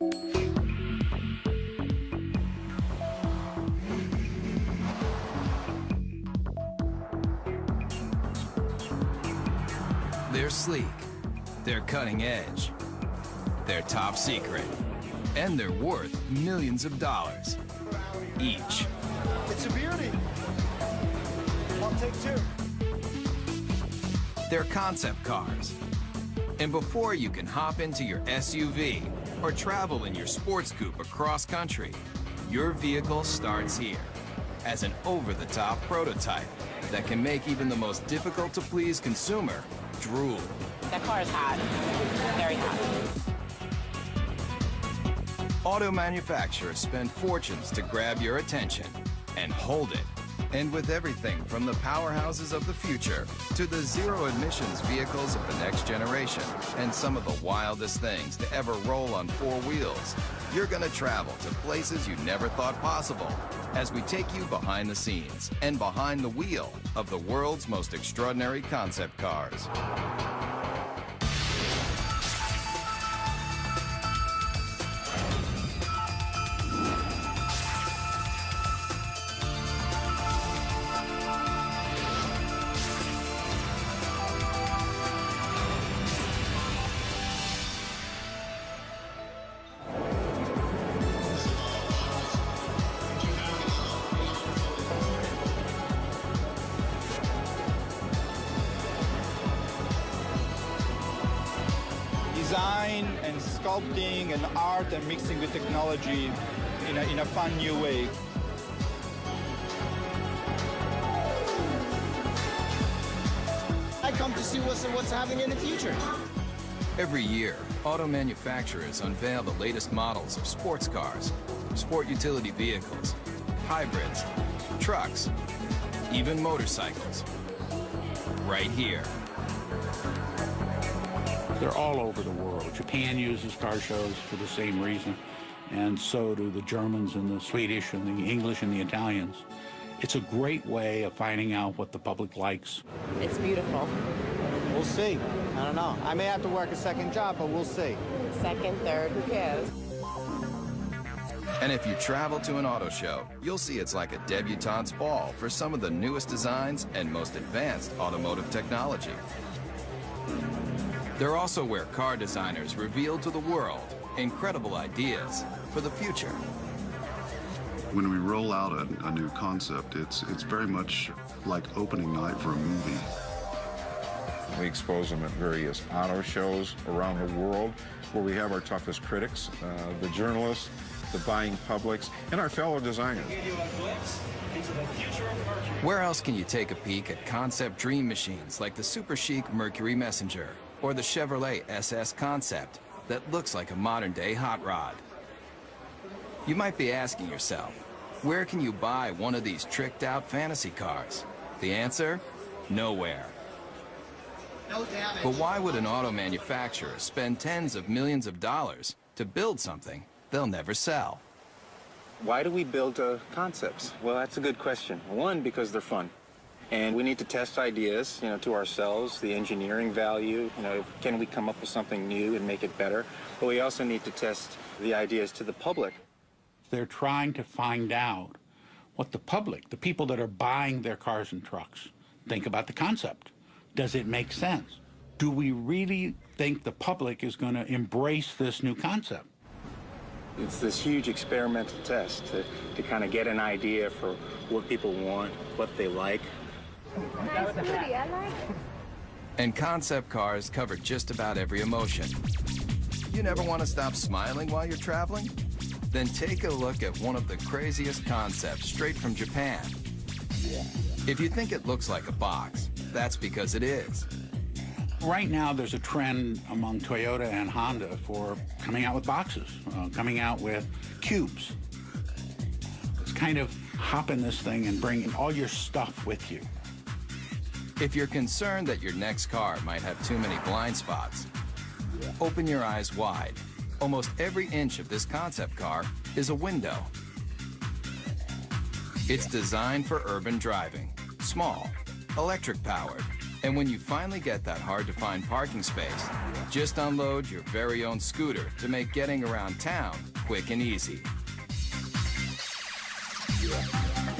They're sleek, they're cutting edge, they're top secret, and they're worth millions of dollars each. It's a beauty. I'll take two. They're concept cars. And before you can hop into your SUV or travel in your sports coupe across country, your vehicle starts here as an over-the-top prototype that can make even the most difficult-to-please consumer drool. That car is hot, very hot. Auto manufacturers spend fortunes to grab your attention and hold it. And with everything from the powerhouses of the future to the zero-emissions vehicles of the next generation and some of the wildest things to ever roll on four wheels, you're gonna travel to places you never thought possible as we take you behind the scenes and behind the wheel of the world's most extraordinary concept cars. Design and sculpting and art and mixing with technology in a fun new way. I come to see what's happening in the future. Every year, auto manufacturers unveil the latest models of sports cars, sport utility vehicles, hybrids, trucks, even motorcycles. Right here. They're all over the world. Japan uses car shows for the same reason, and so do the Germans and the Swedish and the English and the Italians. It's a great way of finding out what the public likes. It's beautiful. We'll see. I don't know. I may have to work a second job, but we'll see. Second, third, who cares? And if you travel to an auto show, you'll see it's like a debutante's ball for some of the newest designs and most advanced automotive technology. They're also where car designers reveal to the world incredible ideas for the future. When we roll out a new concept, it's very much like opening night for a movie. We expose them at various auto shows around the world where we have our toughest critics, the journalists, the buying publics, and our fellow designers. Where else can you take a peek at concept dream machines like the super chic Mercury Messenger or the Chevrolet SS Concept that looks like a modern-day hot rod? You might be asking yourself, where can you buy one of these tricked-out fantasy cars? The answer? Nowhere. But why would an auto manufacturer spend tens of millions of dollars to build something they'll never sell? Why do we build concepts? Well, that's a good question. One, because they're fun. And we need to test ideas, to ourselves, the engineering value, can we come up with something new and make it better? But we also need to test the ideas to the public. They're trying to find out what the public, the people that are buying their cars and trucks, think about the concept. Does it make sense? Do we really think the public is going to embrace this new concept? It's this huge experimental test to kind of get an idea for what people want, what they like. Nice booty, I like it. And concept cars cover just about every emotion. You never want to stop smiling while you're traveling? Then take a look at one of the craziest concepts straight from Japan. If you think it looks like a box, that's because it is. Right now, there's a trend among Toyota and Honda for coming out with boxes, coming out with cubes. It's kind of hop in this thing and bring all your stuff with you. If you're concerned that your next car might have too many blind spots, open your eyes wide. Almost every inch of this concept car is a window. It's designed for urban driving, small, electric-powered, And when you finally get that hard-to-find parking space, just unload your very own scooter to make getting around town quick and easy.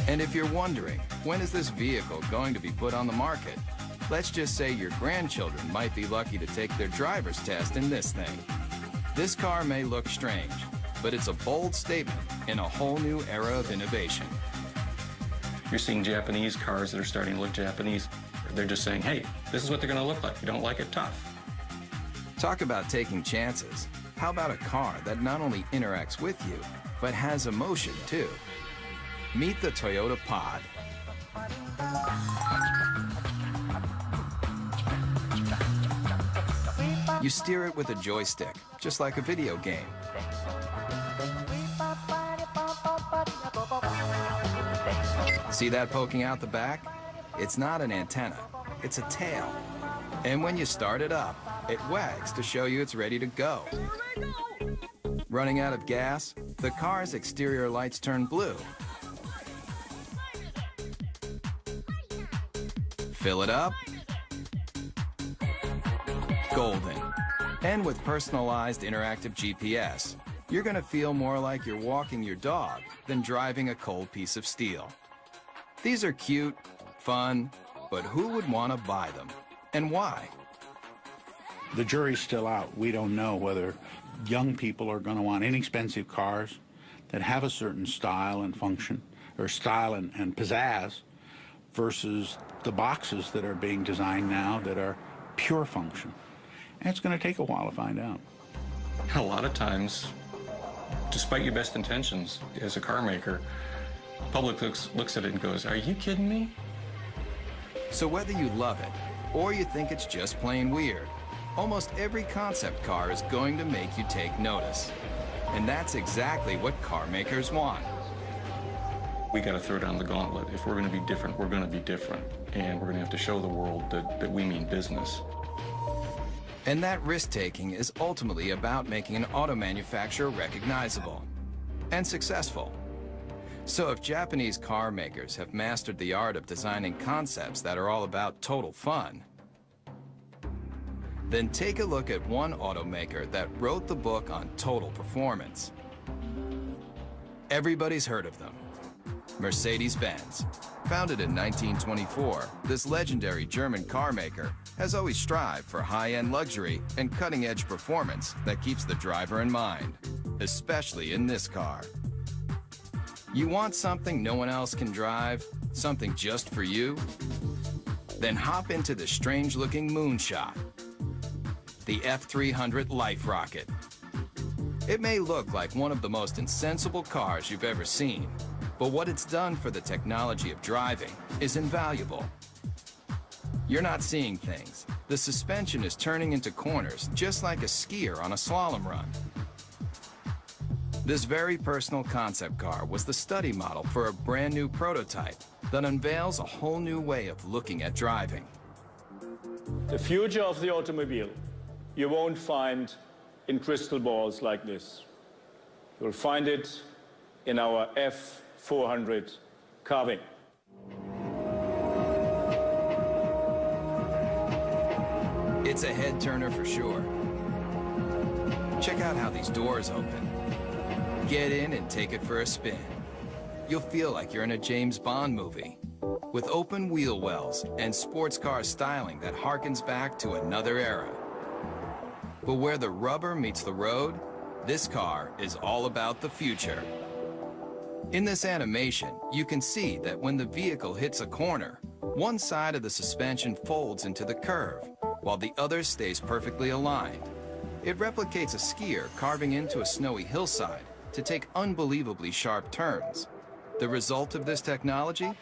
And if you're wondering, when is this vehicle going to be put on the market? Let's just say your grandchildren might be lucky to take their driver's test in this thing. This car may look strange, but it's a bold statement in a whole new era of innovation. You're seeing Japanese cars that are starting to look Japanese. They're just saying, hey, this is what they're going to look like. If you don't like it, tough. Talk about taking chances. How about a car that not only interacts with you, but has emotion too? Meet the Toyota Pod. You steer it with a joystick, just like a video game. See that poking out the back? It's not an antenna, it's a tail. And when you start it up, it wags to show you it's ready to go. Running out of gas, the car's exterior lights turn blue. Fill it up. Golden. And with personalized interactive GPS, you're going to feel more like you're walking your dog than driving a cold piece of steel. These are cute, fun, but who would want to buy them? And why? The jury's still out. We don't know whether young people are going to want inexpensive cars that have a certain style and function, or style and pizzazz, versus the boxes that are being designed now that are pure function. And it's going to take a while to find out. A lot of times, despite your best intentions as a car maker, the public looks at it and goes, are you kidding me? So whether you love it or you think it's just plain weird, almost every concept car is going to make you take notice. And that's exactly what car makers want. We got to throw down the gauntlet. If we're going to be different, we're going to be different. And we're going to have to show the world that we mean business. And that risk-taking is ultimately about making an auto manufacturer recognizable and successful. So if Japanese car makers have mastered the art of designing concepts that are all about total fun, then take a look at one automaker that wrote the book on total performance. Everybody's heard of them. Mercedes-Benz. Founded in 1924, this legendary German car maker has always strived for high-end luxury and cutting-edge performance that keeps the driver in mind, especially in this car. You want something no one else can drive? Something just for you? Then hop into the strange-looking moonshot, the F300 Life Rocket. It may look like one of the most insensible cars you've ever seen, but what it's done for the technology of driving is invaluable. You're not seeing things. The suspension is turning into corners just like a skier on a slalom run. This very personal concept car was the study model for a brand new prototype that unveils a whole new way of looking at driving. The future of the automobile you won't find in crystal balls like this. You'll find it in our F400 carving. It's a head turner for sure. Check out how these doors open. Get in and take it for a spin. You'll feel like you're in a James Bond movie, with open wheel wells and sports car styling that harkens back to another era. But where the rubber meets the road, this car is all about the future. In this animation, you can see that when the vehicle hits a corner, one side of the suspension folds into the curve, while the other stays perfectly aligned. It replicates a skier carving into a snowy hillside to take unbelievably sharp turns. The result of this technology?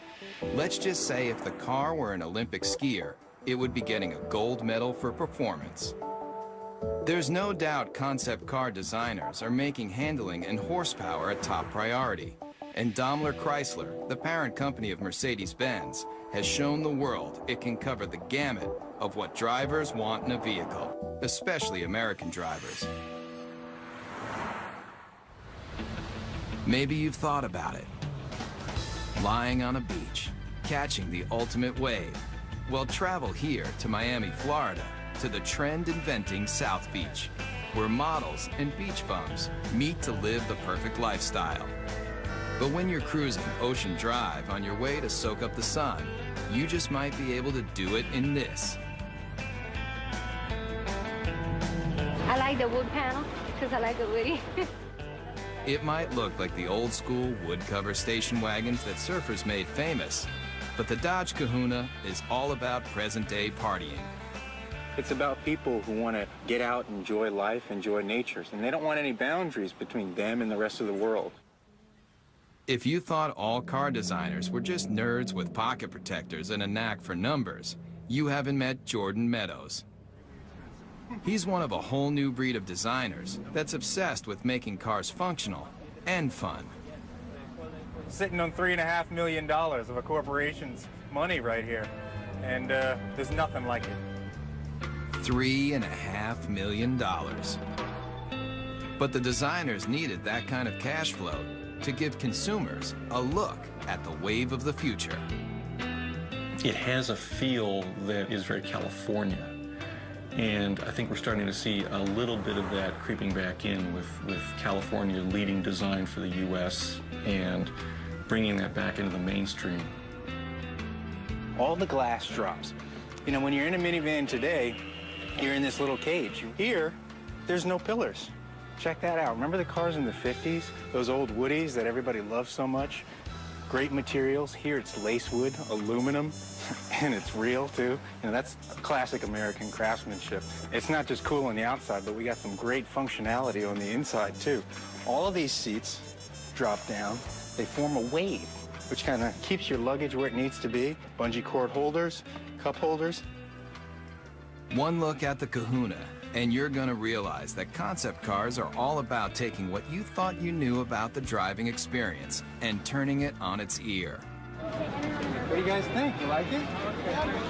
Let's just say if the car were an Olympic skier, it would be getting a gold medal for performance. There's no doubt concept car designers are making handling and horsepower a top priority. And Daimler Chrysler, the parent company of Mercedes-Benz, has shown the world it can cover the gamut of what drivers want in a vehicle, especially American drivers. Maybe you've thought about it. Lying on a beach, catching the ultimate wave, Well, travel here to Miami, Florida, to the trend-inventing South Beach, where models and beach bums meet to live the perfect lifestyle. But when you're cruising Ocean Drive on your way to soak up the sun, you just might be able to do it in this. I like the wood panel because I like the woody. It might look like the old-school wood cover station wagons that surfers made famous, but the Dodge Kahuna is all about present-day partying. It's about people who want to get out, enjoy life, enjoy nature, and they don't want any boundaries between them and the rest of the world. If you thought all car designers were just nerds with pocket protectors and a knack for numbers, you haven't met Jordan Meadows. He's one of a whole new breed of designers that's obsessed with making cars functional and fun. Sitting on $3.5 million of a corporation's money right here, and there's nothing like it. $3.5 million. But the designers needed that kind of cash flow to give consumers a look at the wave of the future. It has a feel that is very California. And I think we're starting to see a little bit of that creeping back in with California leading design for the U.S. and bringing that back into the mainstream. All the glass drops. You know, when you're in a minivan today, you're in this little cage. Here, there's no pillars. Check that out. Remember the cars in the 50s? Those old Woodies that everybody loved so much? Great materials. Here it's lace wood, aluminum, and it's real too. You know, that's classic American craftsmanship. It's not just cool on the outside, but we got some great functionality on the inside too. All of these seats drop down. They form a wave, which kind of keeps your luggage where it needs to be. Bungee cord holders, cup holders. One look at the Kahuna, and you're gonna realize that concept cars are all about taking what you thought you knew about the driving experience and turning it on its ear. What do you guys think? You like it?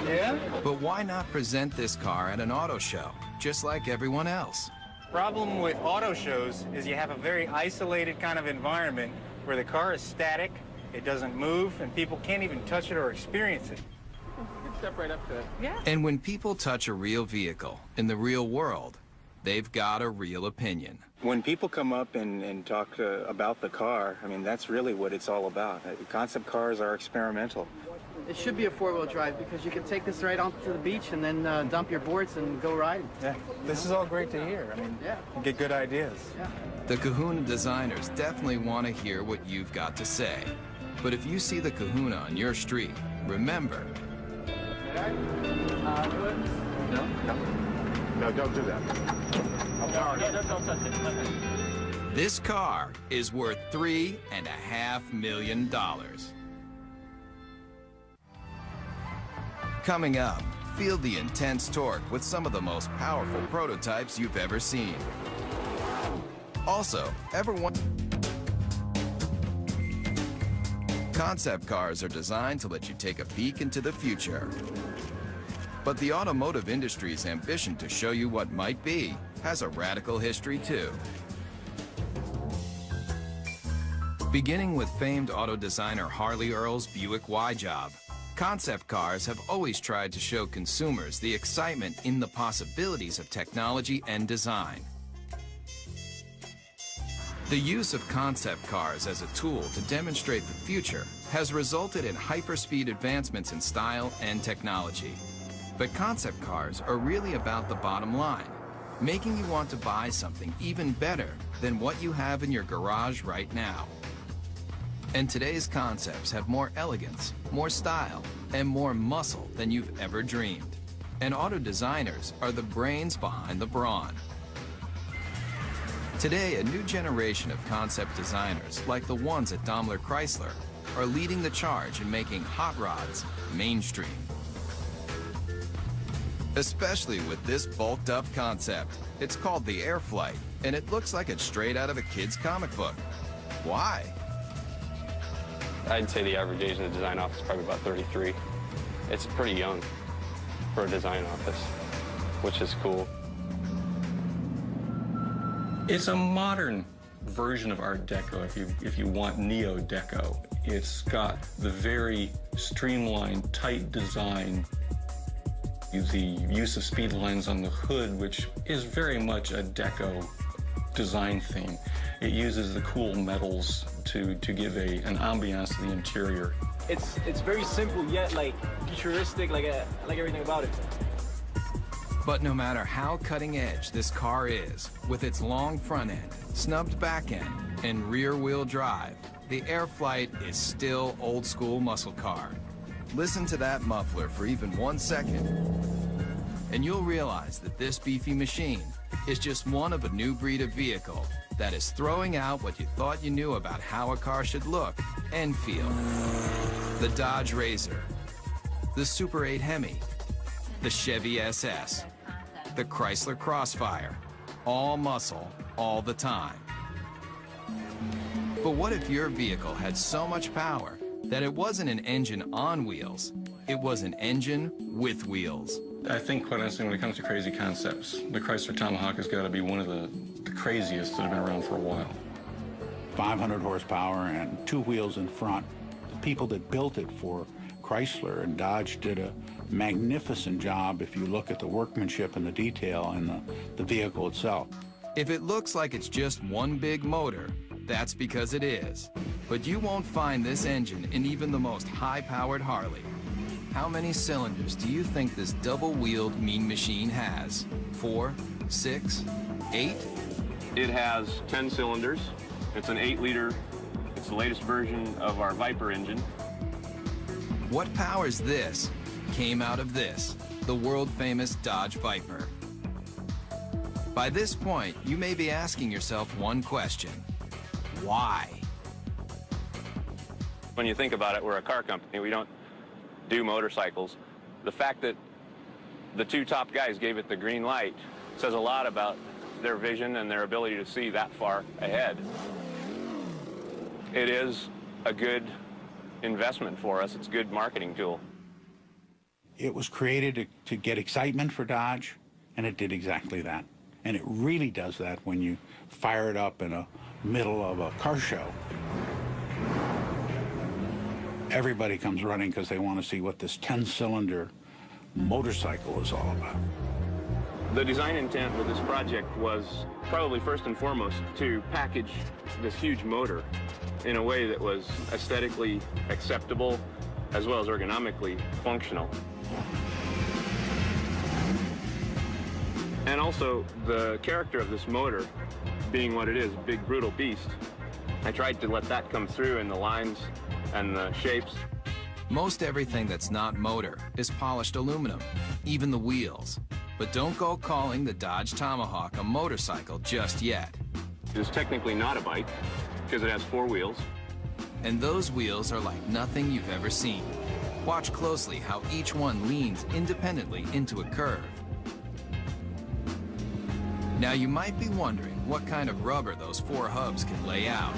Yeah? But why not present this car at an auto show, just like everyone else? Problem with auto shows is you have a very isolated kind of environment where the car is static, it doesn't move, and people can't even touch it or experience it. Step right up to it. Yeah. And when people touch a real vehicle in the real world, they've got a real opinion. When people come up and talk about the car, I mean, that's really what it's all about. Concept cars are experimental. It should be a four-wheel drive because you can take this right onto the beach and then dump your boards and go riding. Yeah, this is all great to hear. I mean, you get good ideas. Yeah. The Kahuna designers definitely want to hear what you've got to say. But if you see the Kahuna on your street, remember, No, don't do that. I'm sorry. Don't touch it. This car is worth $3.5 million. Coming up, feel the intense torque with some of the most powerful prototypes you've ever seen. Also, concept cars are designed to let you take a peek into the future. But the automotive industry's ambition to show you what might be has a radical history too. Beginning with famed auto designer Harley Earl's Buick Y-Job, concept cars have always tried to show consumers the excitement in the possibilities of technology and design. The use of concept cars as a tool to demonstrate the future has resulted in hyperspeed advancements in style and technology. But concept cars are really about the bottom line, making you want to buy something even better than what you have in your garage right now. And today's concepts have more elegance, more style, and more muscle than you've ever dreamed. And auto designers are the brains behind the brawn. Today, a new generation of concept designers, like the ones at Daimler Chrysler, are leading the charge in making hot rods mainstream. Especially with this bulked-up concept. It's called the Airflight, and it looks like it's straight out of a kid's comic book. Why? I'd say the average age in the design office is probably about 33. It's pretty young for a design office, which is cool. It's a modern version of Art Deco, if you want Neo-Deco. It's got the very streamlined, tight design The use of speed lines on the hood, which is very much a deco design theme. It uses the cool metals to give an ambiance to the interior. It's very simple yet like futuristic, like everything about it. But no matter how cutting edge this car is, with its long front end, snubbed back end, and rear wheel drive, the Airflight is still old school muscle car. Listen to that muffler for even 1 second, and you'll realize that this beefy machine is just one of a new breed of vehicle that is throwing out what you thought you knew about how a car should look and feel. The Dodge Razor, the Super 8 Hemi, the Chevy SS, the Chrysler Crossfire, all muscle, all the time. But what if your vehicle had so much power that it wasn't an engine on wheels, it was an engine with wheels? I think, quite honestly, when it comes to crazy concepts, the Chrysler Tomahawk has got to be one of the craziest that have been around for a while. 500 horsepower and 2 wheels in front. The people that built it for Chrysler and Dodge did a magnificent job if you look at the workmanship and the detail and the vehicle itself. If it looks like it's just one big motor, that's because it is. But you won't find this engine in even the most high-powered Harley. How many cylinders do you think this double-wheeled mean machine has? 4, 6, 8? It has 10 cylinders. It's an 8-liter. It's the latest version of our Viper engine. What powers this came out of this, the world-famous Dodge Viper. By this point, you may be asking yourself one question: why? When you think about it, we're a car company. We don't do motorcycles. The fact that the 2 top guys gave it the green light says a lot about their vision and their ability to see that far ahead. It is a good investment for us. It's a good marketing tool. It was created to get excitement for Dodge, and it did exactly that. And it really does that when you fire it up in the middle of a car show. Everybody comes running because they want to see what this 10-cylinder motorcycle is all about. The design intent with this project was probably first and foremost to package this huge motor in a way that was aesthetically acceptable as well as ergonomically functional. And also the character of this motor being what it is, a big brutal beast. I tried to let that come through in the lines and the shapes. Most everything that's not motor is polished aluminum, even the wheels. But don't go calling the Dodge Tomahawk a motorcycle just yet. It is technically not a bike because it has 4 wheels. And those wheels are like nothing you've ever seen. Watch closely how each one leans independently into a curve. Now you might be wondering what kind of rubber those 4 hubs can lay out.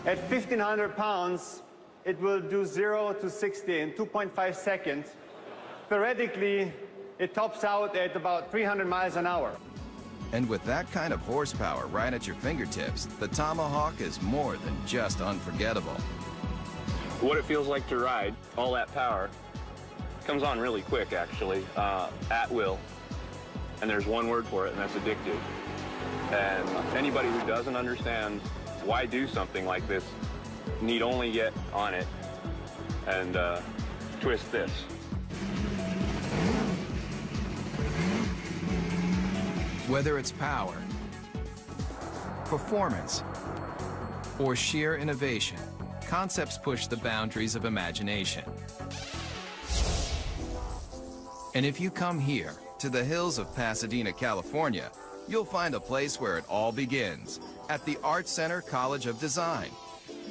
At 1,500 pounds, it will do 0 to 60 in 2.5 seconds. Theoretically, it tops out at about 300 miles an hour. And with that kind of horsepower right at your fingertips, the Tomahawk is more than just unforgettable. What it feels like to ride, all that power, comes on really quick actually, at will. And there's one word for it, and that's addictive. And anybody who doesn't understand why do something like this need only get on it and twist this. Whether it's power, performance, or sheer innovation, concepts push the boundaries of imagination. And if you come here, to the hills of Pasadena, California, you'll find a place where it all begins, at the Art Center College of Design,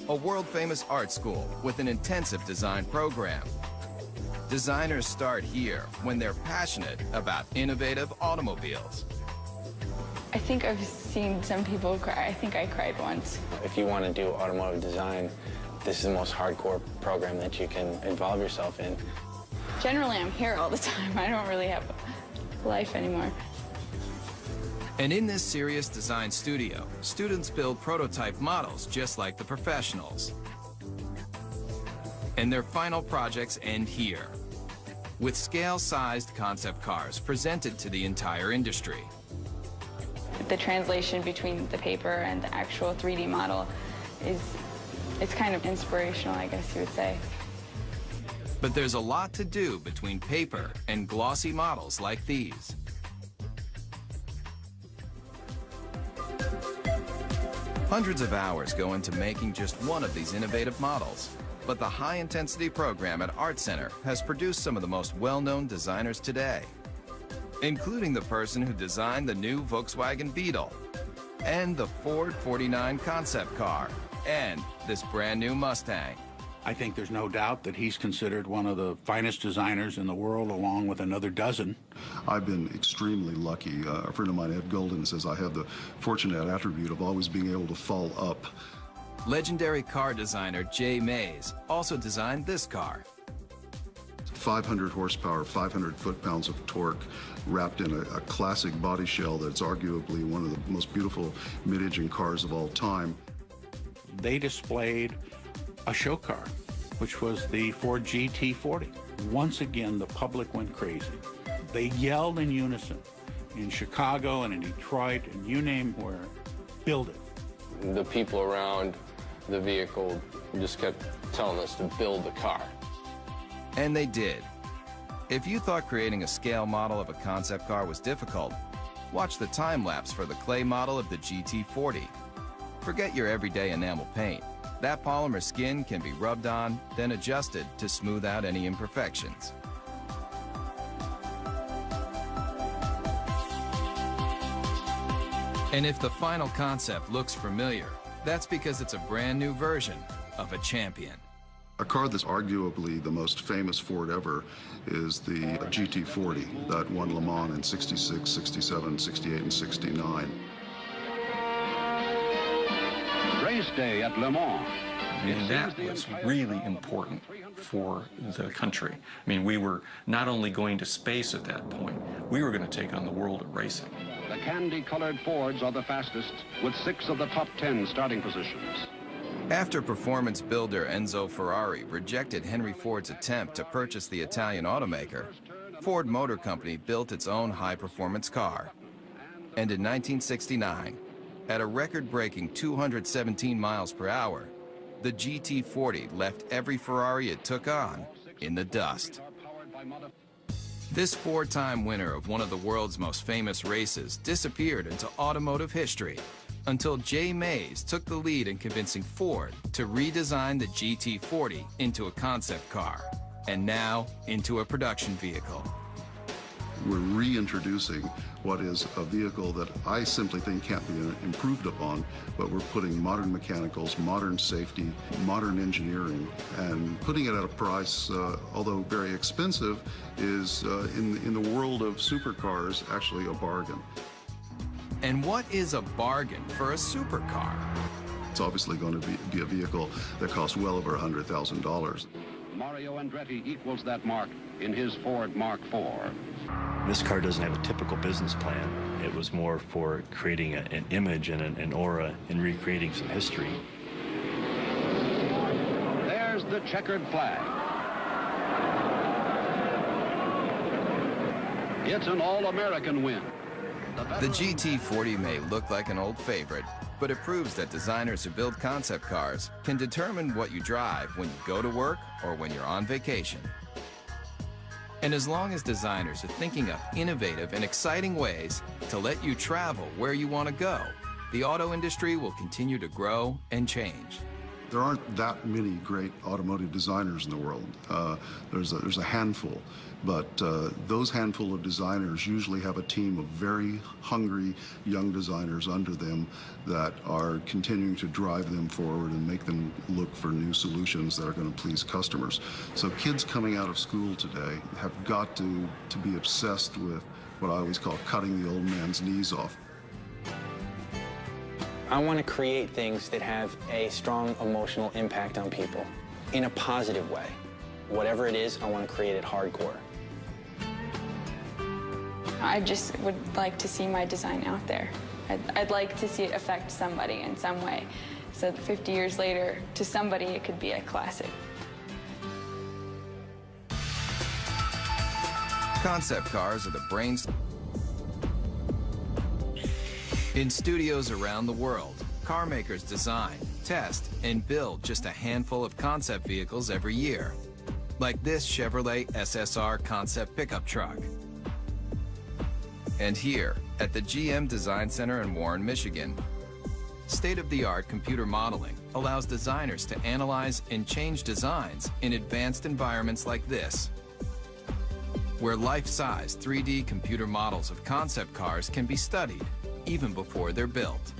a world-famous art school with an intensive design program. Designers start here when they're passionate about innovative automobiles. I think I've seen some people cry. I think I cried once. If you want to do automotive design, this is the most hardcore program that you can involve yourself in. Generally, I'm here all the time. I don't really have life anymore. And in this serious design studio, students build prototype models just like the professionals. And their final projects end here. with scale-sized concept cars presented to the entire industry. The translation between the paper and the actual 3D model it's kind of inspirational, I guess you would say. But there's a lot to do between paper and glossy models like these. Hundreds of hours go into making just one of these innovative models. But the high-intensity program at Art Center has produced some of the most well-known designers today, including the person who designed the new Volkswagen Beetle, and the Ford 49 concept car, and this brand new Mustang. I think there's no doubt that he's considered one of the finest designers in the world, along with another dozen. I've been extremely lucky. A friend of mine, Ed Golden, says I have the fortunate attribute of always being able to fall up. Legendary car designer Jay Mays also designed this car. 500 horsepower, 500 foot-pounds of torque, wrapped in a classic body shell that's arguably one of the most beautiful mid-engine cars of all time. They displayed a show car, which was the Ford GT40. Once again, the public went crazy. They yelled in unison in Chicago and in Detroit and you name where, build it. The people around the vehicle just kept telling us to build the car. And they did. If you thought creating a scale model of a concept car was difficult, watch the time-lapse for the clay model of the GT40. Forget your everyday enamel paint. That polymer skin can be rubbed on, then adjusted to smooth out any imperfections. And if the final concept looks familiar, that's because it's a brand new version of a champion. A car that's arguably the most famous Ford ever is the GT40 that won Le Mans in 66, 67, 68, and 69. Race day at Le Mans. And that was really important for the country. I mean, we were not only going to space at that point, we were going to take on the world of racing. The candy-colored Fords are the fastest, with 6 of the top 10 starting positions. After performance builder Enzo Ferrari rejected Henry Ford's attempt to purchase the Italian automaker, Ford Motor Company built its own high-performance car. And in 1969, at a record-breaking 217 miles per hour, the GT40 left every Ferrari it took on in the dust. This 4-time winner of one of the world's most famous races disappeared into automotive history until Jay Mays took the lead in convincing Ford to redesign the GT40 into a concept car, and now into a production vehicle. We're reintroducing what is a vehicle that I simply think can't be improved upon, but we're putting modern mechanicals, modern safety, modern engineering, and putting it at a price, although very expensive, is in the world of supercars actually a bargain. And what is a bargain for a supercar? It's obviously going to be a vehicle that costs well over $100,000. Mario Andretti equals that mark in his Ford Mark IV. This car doesn't have a typical business plan. It was more for creating an image and an aura and recreating some history. There's the checkered flag. It's an all-American win. The GT40 may look like an old favorite, but it proves that designers who build concept cars can determine what you drive when you go to work or when you're on vacation. And as long as designers are thinking up innovative and exciting ways to let you travel where you want to go, the auto industry will continue to grow and change. There aren't that many great automotive designers in the world. There's a handful, but those handful of designers usually have a team of very hungry young designers under them that are continuing to drive them forward and make them look for new solutions that are going to please customers. So kids coming out of school today have got to be obsessed with what I always call cutting the old man's knees off. I want to create things that have a strong emotional impact on people in a positive way. Whatever it is, I want to create it hardcore. I just would like to see my design out there. I'd like to see it affect somebody in some way, so that 50 years later, to somebody, it could be a classic. Concept cars are the brains. In studios around the world, car makers design, test, and build just a handful of concept vehicles every year, like this Chevrolet SSR concept pickup truck. And here, at the GM Design Center in Warren, Michigan, state-of-the-art computer modeling allows designers to analyze and change designs in advanced environments like this, where life-size 3D computer models of concept cars can be studied even before they're built.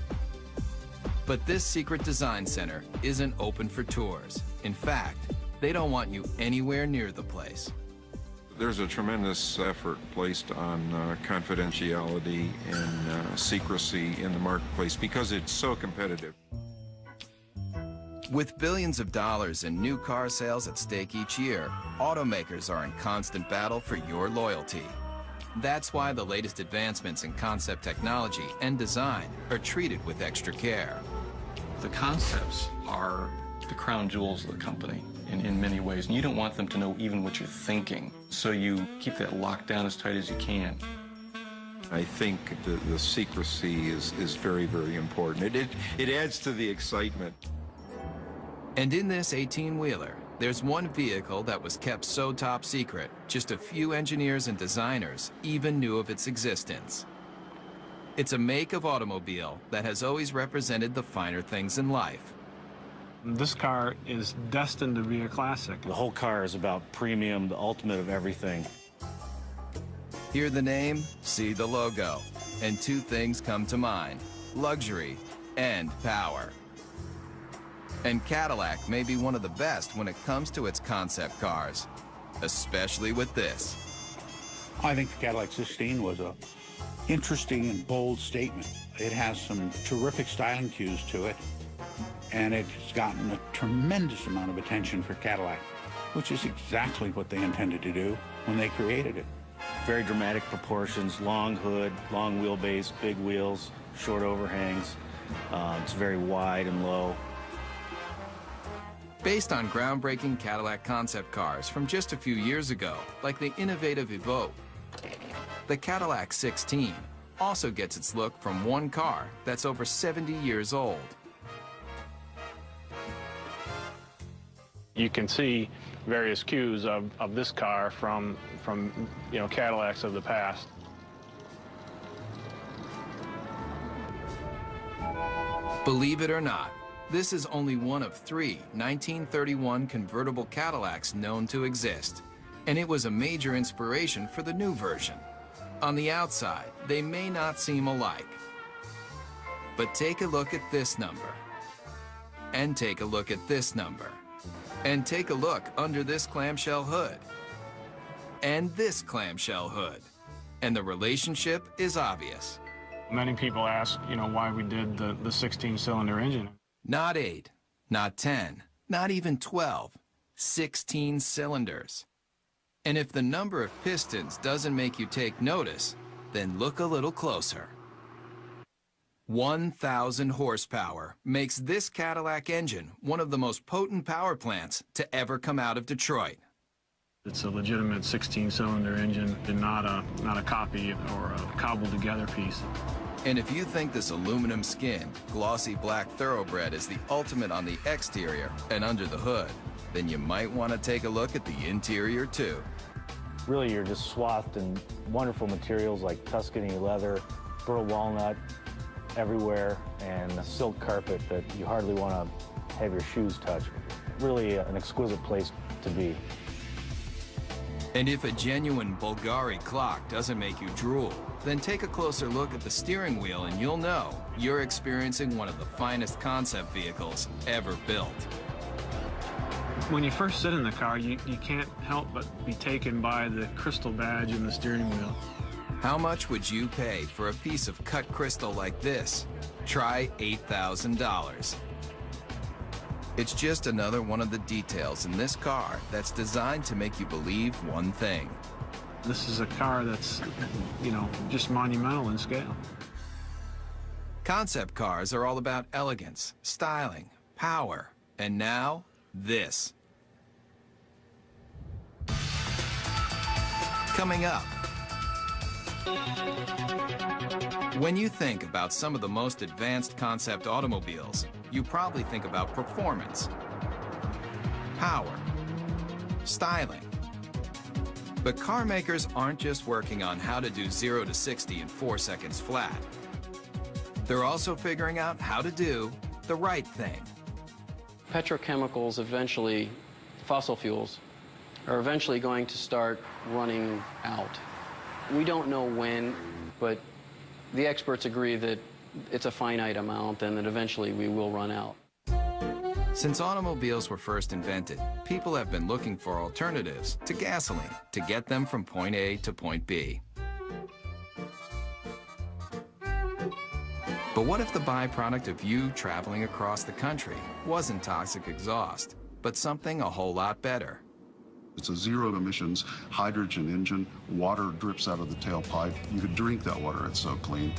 But this secret design center isn't open for tours. In fact, they don't want you anywhere near the place. There's a tremendous effort placed on confidentiality and secrecy in the marketplace because it's so competitive. With billions of dollars in new car sales at stake each year, automakers are in constant battle for your loyalty. That's why the latest advancements in concept technology and design are treated with extra care. The concepts are the crown jewels of the company in many ways, and you don't want them to know even what you're thinking, so you keep that locked down as tight as you can. I think the secrecy is very, very important. It adds to the excitement. And in this 18-wheeler, there's one vehicle that was kept so top secret, just a few engineers and designers even knew of its existence. It's a make of automobile that has always represented the finer things in life. This car is destined to be a classic. The whole car is about premium, the ultimate of everything. Hear the name, see the logo, and two things come to mind: luxury and power. And Cadillac may be one of the best when it comes to its concept cars, especially with this. I think the Cadillac 16 was a interesting and bold statement. It has some terrific styling cues to it, and it's gotten a tremendous amount of attention for Cadillac, which is exactly what they intended to do when they created it. Very dramatic proportions, long hood, long wheelbase, big wheels, short overhangs. It's very wide and low. Based on groundbreaking Cadillac concept cars from just a few years ago, like the innovative Evoque, the Cadillac 16 also gets its look from one car that's over 70 years old. You can see various cues of this car from Cadillacs of the past. Believe it or not, this is only one of 3 1931 convertible Cadillacs known to exist, and it was a major inspiration for the new version. On the outside, they may not seem alike, but take a look at this number, and take a look at this number, and take a look under this clamshell hood, and this clamshell hood, and the relationship is obvious. Many people ask, why we did the 16-cylinder engine. Not 8, not 10, not even 12, 16 cylinders. And if the number of pistons doesn't make you take notice, then look a little closer. 1,000 horsepower makes this Cadillac engine one of the most potent power plants to ever come out of Detroit. It's a legitimate 16-cylinder engine and not a copy or a cobbled-together piece. And if you think this aluminum skin, glossy black thoroughbred is the ultimate on the exterior and under the hood, then you might want to take a look at the interior too. Really, you're just swathed in wonderful materials like Tuscany leather, burl walnut everywhere, and a silk carpet that you hardly want to have your shoes touch. Really an exquisite place to be. And if a genuine Bulgari clock doesn't make you drool, then take a closer look at the steering wheel and you'll know you're experiencing one of the finest concept vehicles ever built. When you first sit in the car, you can't help but be taken by the crystal badge in the steering wheel. How much would you pay for a piece of cut crystal like this? Try $8,000. It's just another one of the details in this car that's designed to make you believe one thing. This is a car that's, just monumental in scale. Concept cars are all about elegance, styling, power, and now, this. Coming up, when you think about some of the most advanced concept automobiles, you probably think about performance, power, styling. But car makers aren't just working on how to do 0 to 60 in 4 seconds flat. They're also figuring out how to do the right thing. Petrochemicals eventually, fossil fuels, are eventually going to start running out. We don't know when, but the experts agree that it's a finite amount and that eventually we will run out. Since automobiles were first invented, people have been looking for alternatives to gasoline to get them from point A to point B. But what if the byproduct of you traveling across the country wasn't toxic exhaust, but something a whole lot better? It's a zero emissions hydrogen engine. Water drips out of the tailpipe. You could drink that water, it's so clean.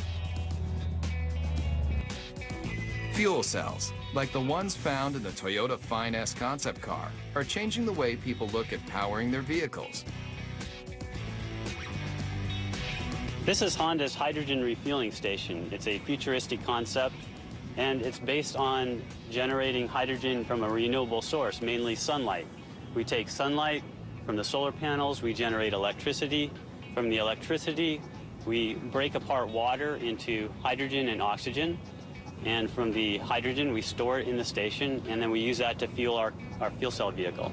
Fuel cells, like the ones found in the Toyota Fine-S concept car, are changing the way people look at powering their vehicles. This is Honda's hydrogen refueling station. It's a futuristic concept, and it's based on generating hydrogen from a renewable source, mainly sunlight. We take sunlight from the solar panels, we generate electricity. From the electricity, we break apart water into hydrogen and oxygen. And from the hydrogen, we store it in the station, and then we use that to fuel our fuel cell vehicle.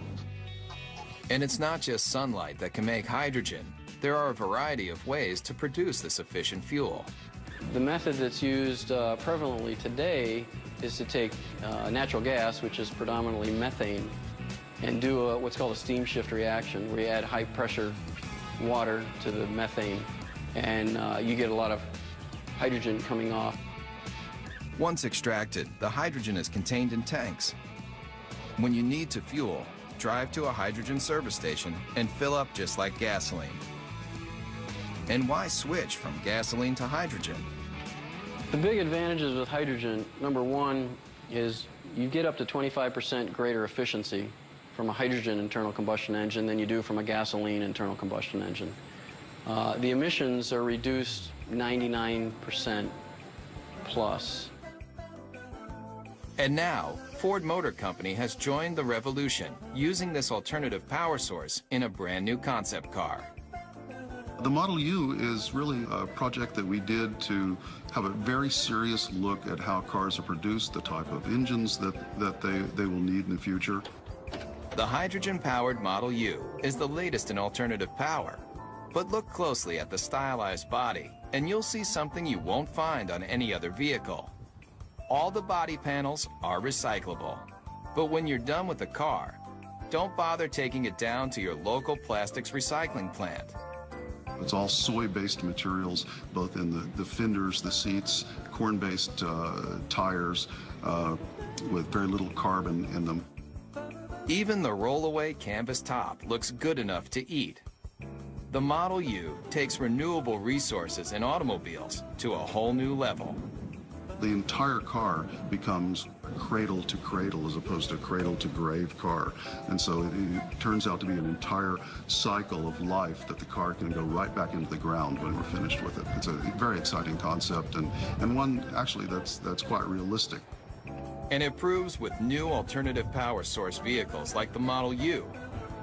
And it's not just sunlight that can make hydrogen. There are a variety of ways to produce this efficient fuel. The method that's used prevalently today is to take natural gas, which is predominantly methane, and do what's called a steam shift reaction, where you add high-pressure water to the methane, and you get a lot of hydrogen coming off. Once extracted, the hydrogen is contained in tanks. When you need to fuel, drive to a hydrogen service station and fill up just like gasoline. And why switch from gasoline to hydrogen? The big advantages with hydrogen, number one, is you get up to 25% greater efficiency from a hydrogen internal combustion engine than you do from a gasoline internal combustion engine. The emissions are reduced 99% plus. And now, Ford Motor Company has joined the revolution, using this alternative power source in a brand new concept car. The Model U is really a project that we did to have a very serious look at how cars are produced, the type of engines that they will need in the future. The hydrogen-powered Model U is the latest in alternative power. But look closely at the stylized body, and you'll see something you won't find on any other vehicle. All the body panels are recyclable. But when you're done with the car, don't bother taking it down to your local plastics recycling plant. It's all soy-based materials, both in the fenders, the seats, corn-based tires with very little carbon in them. Even the rollaway canvas top looks good enough to eat. The Model U takes renewable resources in automobiles to a whole new level. The entire car becomes cradle to cradle as opposed to cradle to grave car. And so it turns out to be an entire cycle of life that the car can go right back into the ground when we're finished with it. It's a very exciting concept and one actually that's quite realistic. And it proves with new alternative power source vehicles like the Model U,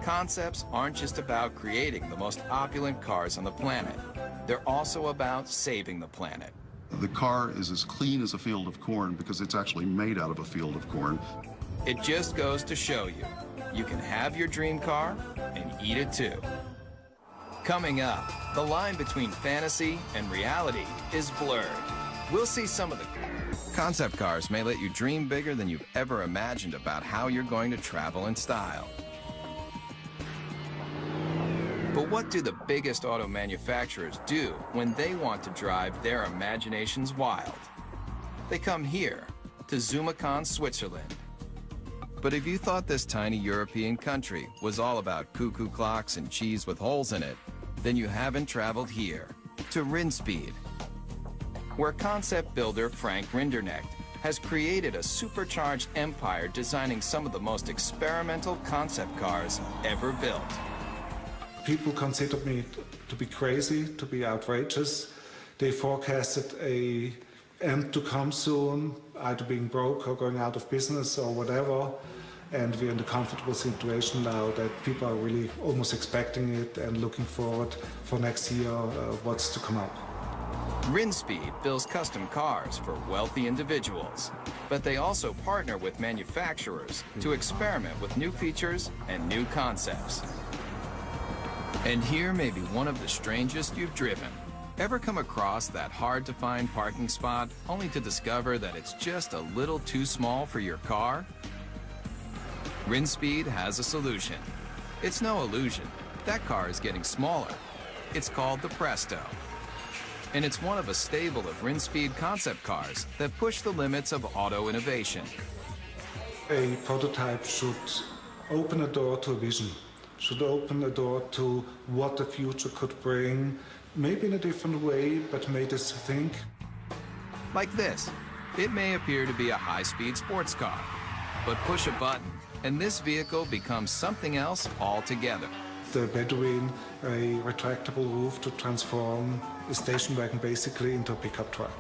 concepts aren't just about creating the most opulent cars on the planet. They're also about saving the planet. The car is as clean as a field of corn because it's actually made out of a field of corn. It just goes to show you, you can have your dream car and eat it too. Coming up, the line between fantasy and reality is blurred. We'll see some of the concept cars may let you dream bigger than you've ever imagined about how you're going to travel in style. But what do the biggest auto manufacturers do when they want to drive their imaginations wild? They come here, to Zumikon, Switzerland. But if you thought this tiny European country was all about cuckoo clocks and cheese with holes in it, then you haven't traveled here, to Rinspeed, where concept builder Frank Rinderknecht has created a supercharged empire designing some of the most experimental concept cars ever built. People considered me to be crazy, to be outrageous. They forecasted an end to come soon, either being broke or going out of business or whatever. And we're in the comfortable situation now that people are really almost expecting it and looking forward for next year what's to come up. Rinspeed builds custom cars for wealthy individuals, but they also partner with manufacturers to experiment with new features and new concepts. And here may be one of the strangest you've driven. Ever come across that hard-to-find parking spot only to discover that it's just a little too small for your car? Rinspeed has a solution. It's no illusion. That car is getting smaller. It's called the Presto. And it's one of a stable of Rinspeed concept cars that push the limits of auto innovation. A prototype should open a door to a vision, should open a door to what the future could bring, maybe in a different way, but made us think. Like this. It may appear to be a high-speed sports car, but push a button, and this vehicle becomes something else altogether. The Bedouin, a retractable roof to transform a station wagon basically into a pickup truck.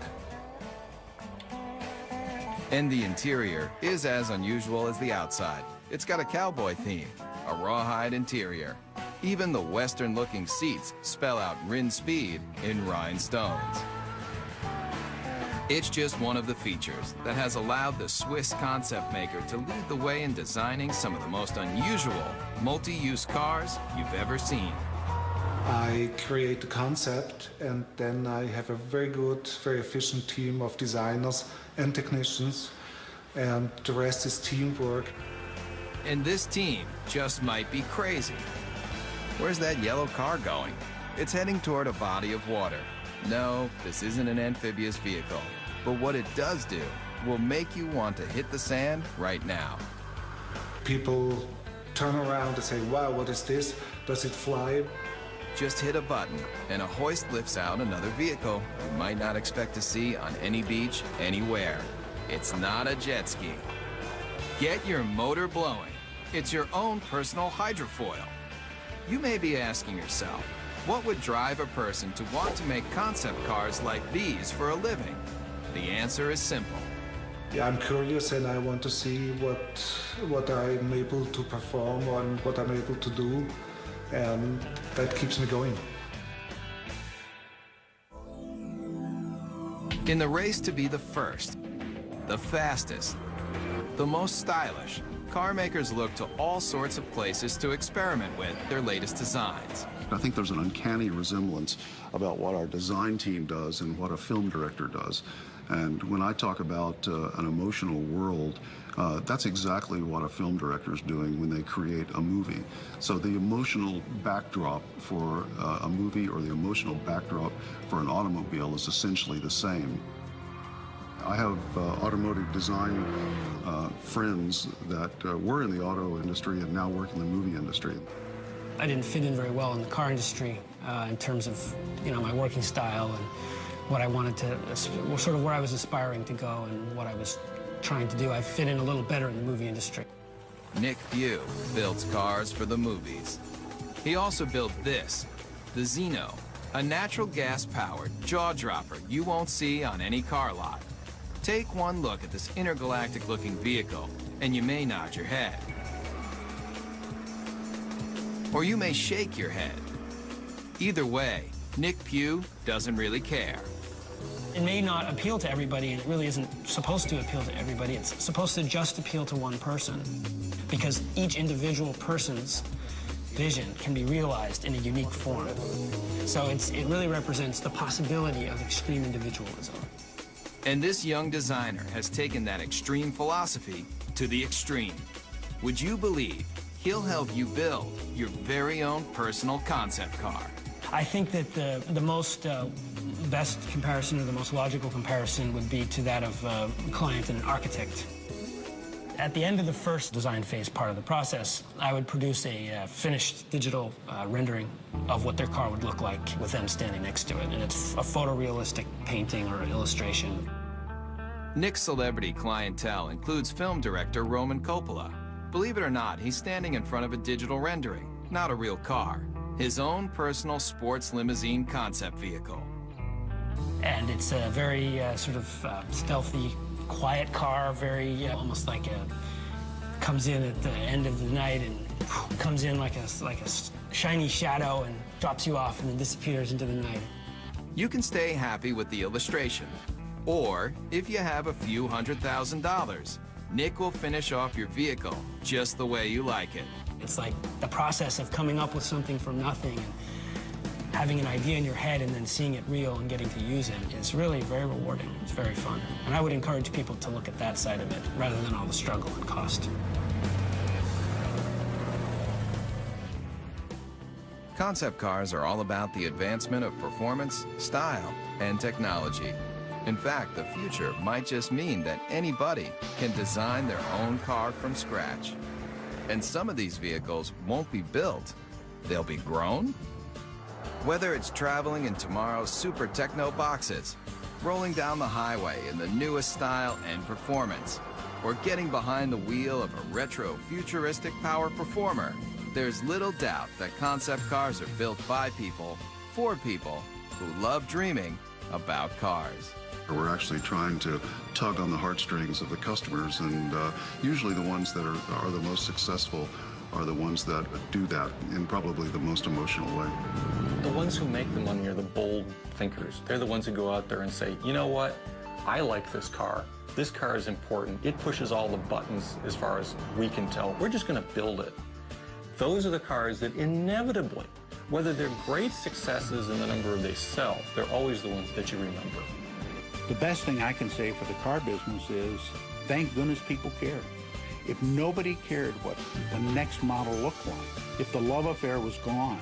And the interior is as unusual as the outside. It's got a cowboy theme, a rawhide interior. Even the Western-looking seats spell out Rinspeed in rhinestones. It's just one of the features that has allowed the Swiss concept maker to lead the way in designing some of the most unusual multi-use cars you've ever seen. I create the concept, and then I have a very good, very efficient team of designers and technicians, and the rest is teamwork. And this team just might be crazy. Where's that yellow car going? It's heading toward a body of water. No, this isn't an amphibious vehicle. But what it does do will make you want to hit the sand right now. People turn around and say, wow, what is this? Does it fly? Just hit a button, and a hoist lifts out another vehicle you might not expect to see on any beach, anywhere. It's not a jet ski. Get your motor blowing. It's your own personal hydrofoil. You may be asking yourself, what would drive a person to want to make concept cars like these for a living? The answer is simple. Yeah, I'm curious and I want to see what I'm able to perform and what I'm able to do, and that keeps me going. In the race to be the first, the fastest, the most stylish, car makers look to all sorts of places to experiment with their latest designs. I think there's an uncanny resemblance about what our design team does and what a film director does. And when I talk about an emotional world, that's exactly what a film director is doing when they create a movie. So the emotional backdrop for a movie or the emotional backdrop for an automobile is essentially the same. I have automotive design friends that were in the auto industry and now work in the movie industry. I didn't fit in very well in the car industry in terms of, my working style and what I wanted to, sort of where I was aspiring to go and what I was trying to do. I fit in a little better in the movie industry. Nick Pugh builds cars for the movies. He also built this, the Xeno, a natural gas-powered jaw-dropper you won't see on any car lot. Take one look at this intergalactic-looking vehicle, and you may nod your head. Or you may shake your head. Either way, Nick Pugh doesn't really care. It may not appeal to everybody, and it really isn't supposed to appeal to everybody. It's supposed to just appeal to one person, because each individual person's vision can be realized in a unique form. So it really represents the possibility of extreme individualism. And this young designer has taken that extreme philosophy to the extreme. Would you believe he'll help you build your very own personal concept car? I think that the most best comparison, or the most logical comparison, would be to that of a client and an architect. At the end of the first design phase part of the process, I would produce a finished digital rendering of what their car would look like with them standing next to it. And it's a photorealistic painting or illustration. Nick's celebrity clientele includes film director Roman Coppola. Believe it or not, he's standing in front of a digital rendering, not a real car. his own personal sports limousine concept vehicle. And it's a very sort of stealthy, quiet car, very almost like comes in at the end of the night and comes in like a shiny shadow and drops you off and then disappears into the night. You can stay happy with the illustration, or if you have a few $100,000, Nick will finish off your vehicle just the way you like it. It's like the process of coming up with something from nothing and having an idea in your head and then seeing it real and getting to use it is really very rewarding. It's very fun. And I would encourage people to look at that side of it rather than all the struggle and cost. Concept cars are all about the advancement of performance, style, and technology. In fact, the future might just mean that anybody can design their own car from scratch. And some of these vehicles won't be built, they'll be grown. Whether it's traveling in tomorrow's super techno boxes, rolling down the highway in the newest style and performance, or getting behind the wheel of a retro futuristic power performer, there's little doubt that concept cars are built by people, for people who love dreaming about cars. We're actually trying to tug on the heartstrings of the customers, and usually the ones that are the most successful are the ones that do that in probably the most emotional way. The ones who make the money are the bold thinkers. They're the ones who go out there and say, you know what, I like this car. This car is important. It pushes all the buttons as far as we can tell. We're just going to build it. Those are the cars that inevitably, whether they're great successes in the number they sell, they're always the ones that you remember. The best thing I can say for the car business is, thank goodness people care. If nobody cared what the next model looked like, if the love affair was gone,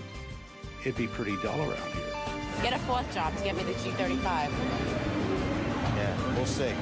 it'd be pretty dull around here. Get a fourth job to get me the G35. Yeah, we'll see.